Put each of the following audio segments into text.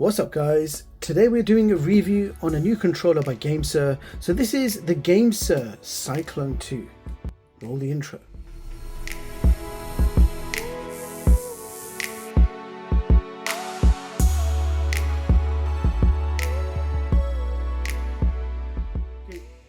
What's up guys? Today we're doing a review on a new controller by GameSir. So this is the GameSir Cyclone 2. Roll the intro.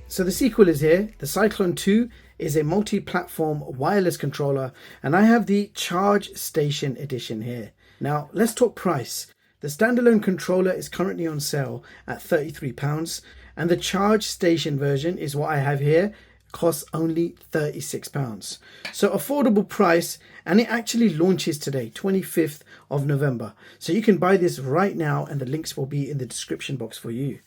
So the sequel is here. The Cyclone 2 is a multi-platform wireless controller, and I have the Charge Station edition here. Now let's talk price. The standalone controller is currently on sale at £33, and the Charge Station version is what I have here, costs only £36. So affordable price, and it actually launches today, 25th of November. So you can buy this right now, and the links will be in the description box for you.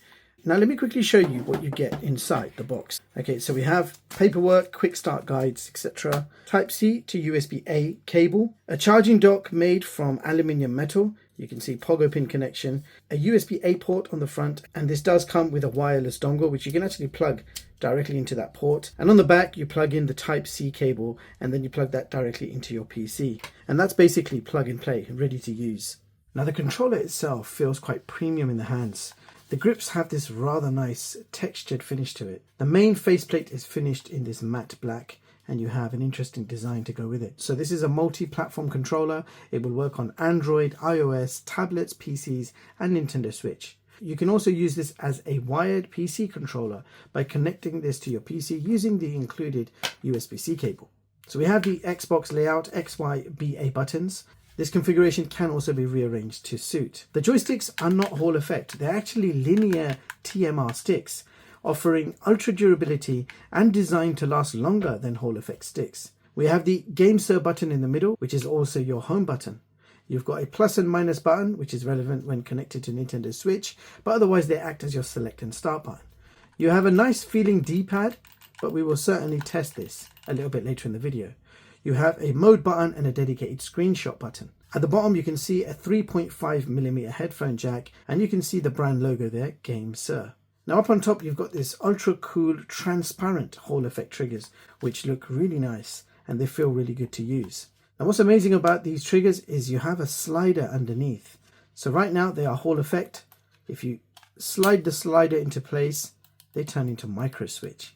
Now let me quickly show you what you get inside the box. Okay, so we have paperwork, quick start guides, etc. Type-C to USB-A cable, a charging dock made from aluminium metal. You can see pogo pin connection, a USB-A port on the front, and this does come with a wireless dongle which you can actually plug directly into that port. And on the back you plug in the Type-C cable, and then you plug that directly into your PC. And that's basically plug and play, ready to use. Now the controller itself feels quite premium in the hands. The grips have this rather nice textured finish to it. The main faceplate is finished in this matte black, and you have an interesting design to go with it. So this is a multi-platform controller. It will work on Android, iOS, tablets, PCs, and Nintendo Switch. You can also use this as a wired PC controller by connecting this to your PC using the included USB-C cable. So we have the Xbox layout, X, Y, B, A buttons. This configuration can also be rearranged to suit. The joysticks are not Hall effect. They're actually linear TMR sticks, offering ultra durability and designed to last longer than Hall effect sticks. We have the GameSir button in the middle, which is also your home button. You've got a plus and minus button, which is relevant when connected to Nintendo Switch, but otherwise they act as your select and start button. You have a nice feeling D-pad, but we will certainly test this a little bit later in the video. You have a mode button and a dedicated screenshot button. At the bottom you can see a 3.5mm headphone jack, and you can see the brand logo there, GameSir. Now up on top you've got this ultra cool transparent Hall effect triggers, which look really nice and they feel really good to use. Now what's amazing about these triggers is you have a slider underneath. So right now they are Hall effect. If you slide the slider into place, they turn into micro switch.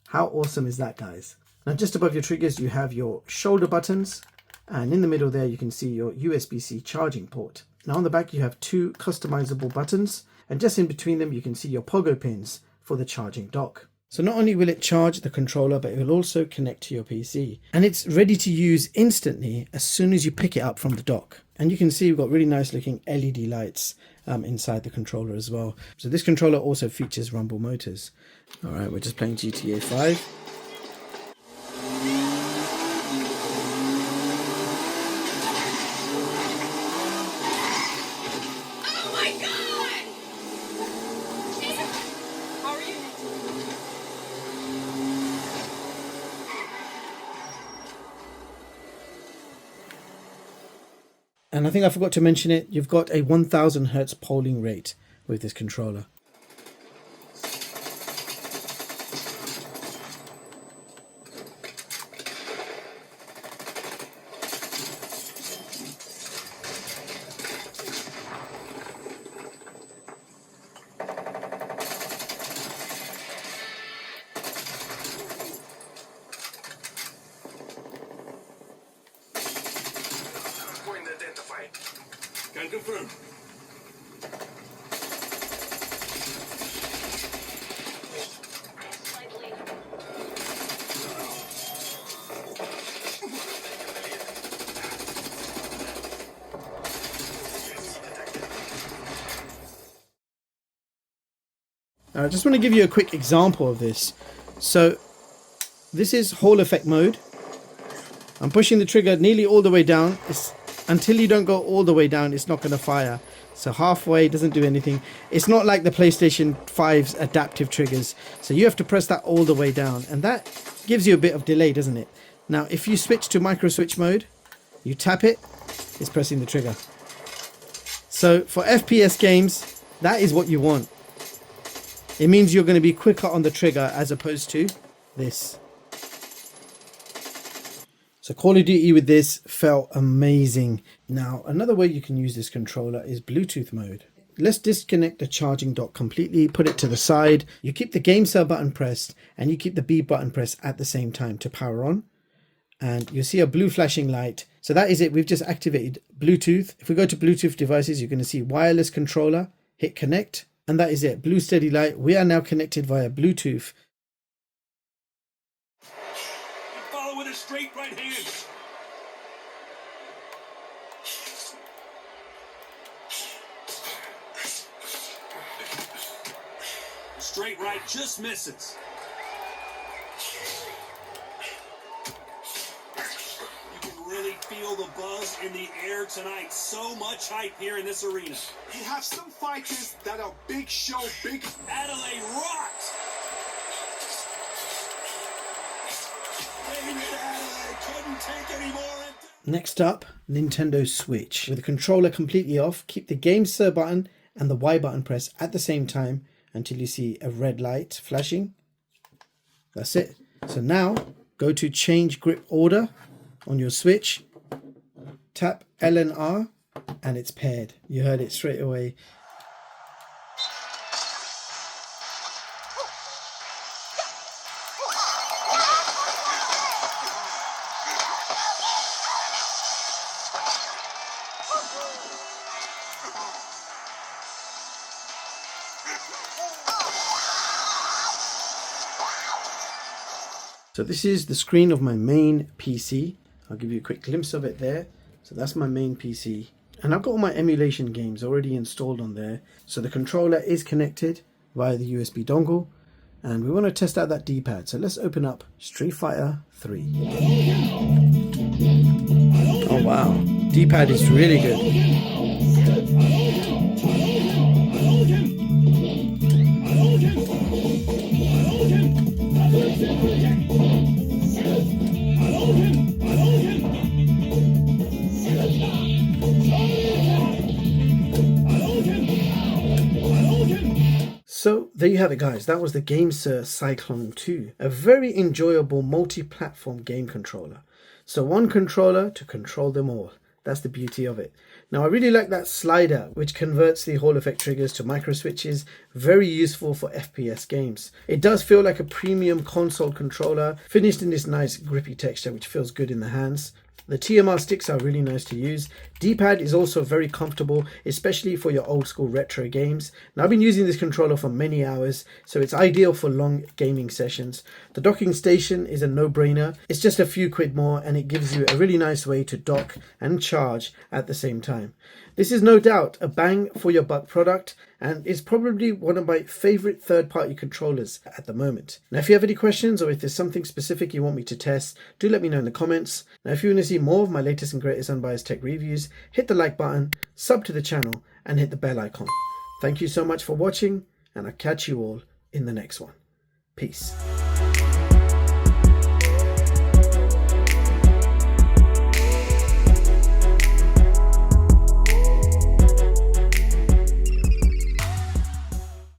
How awesome is that, guys? Now just above your triggers you have your shoulder buttons, and in the middle there you can see your USB-C charging port. Now on the back you have two customizable buttons, and just in between them you can see your pogo pins for the charging dock. So not only will it charge the controller, but it will also connect to your PC, and it's ready to use instantly as soon as you pick it up from the dock. And you can see we've got really nice looking LED lights inside the controller as well. So this controller also features rumble motors. All right, we're just playing GTA 5. And I think I forgot to mention it, you've got a 1000 Hertz polling rate with this controller. Can confirm. I just want to give you a quick example of this. So this is Hall effect mode. I'm pushing the trigger nearly all the way down. Until you don't go all the way down, it's not going to fire. So halfway doesn't do anything. It's not like the PlayStation 5's adaptive triggers. So you have to press that all the way down, and that gives you a bit of delay, doesn't it? Now if you switch to micro switch mode, you tap it, it's pressing the trigger. So for FPS games, that is what you want. It means you're going to be quicker on the trigger as opposed to this. So Call of Duty with this felt amazing. Now, another way you can use this controller is Bluetooth mode. let's disconnect the charging dock completely, put it to the side. You keep the game cell button pressed and you keep the B button pressed at the same time to power on. And you'll see a blue flashing light. So that is it. We've just activated Bluetooth. If we go to Bluetooth devices, you're going to see wireless controller, hit connect, and that is it. Blue steady light. We are now connected via Bluetooth. Follow with a straight right hand. Straight right just misses. You can really feel the buzz in the air tonight. So much hype here in this arena. You have some fighters that are big show, big. Adelaide rocks. David Adelaide couldn't take any more. Next up, Nintendo Switch. With the controller completely off, keep the Game Sir button and the Y button pressed at the same time until you see a red light flashing. That's it. So now go to change grip order on your Switch. Tap L and R and it's paired. You heard it straight away. So this is the screen of my main PC. I'll give you a quick glimpse of it there. So that's my main PC. And I've got all my emulation games already installed on there. So the controller is connected via the USB dongle. And we want to test out that D-pad. So let's open up Street Fighter 3. Oh wow, D-pad is really good. So there you have it, guys. That was the GameSir Cyclone 2, a very enjoyable multi-platform game controller. So one controller to control them all. That's the beauty of it. Now I really like that slider which converts the Hall effect triggers to micro switches. Very useful for FPS games. It does feel like a premium console controller, finished in this nice grippy texture which feels good in the hands. The TMR sticks are really nice to use. D-pad is also very comfortable, especially for your old school retro games. Now I've been using this controller for many hours, so it's ideal for long gaming sessions. The docking station is a no-brainer. It's just a few quid more and it gives you a really nice way to dock and charge at the same time. This is no doubt a bang for your buck product and is probably one of my favorite third-party controllers at the moment. Now if you have any questions or if there's something specific you want me to test, do let me know in the comments. Now if you want to see more of my latest and greatest unbiased tech reviews, hit the like button, sub to the channel and hit the bell icon. Thank you so much for watching and I'll catch you all in the next one. Peace.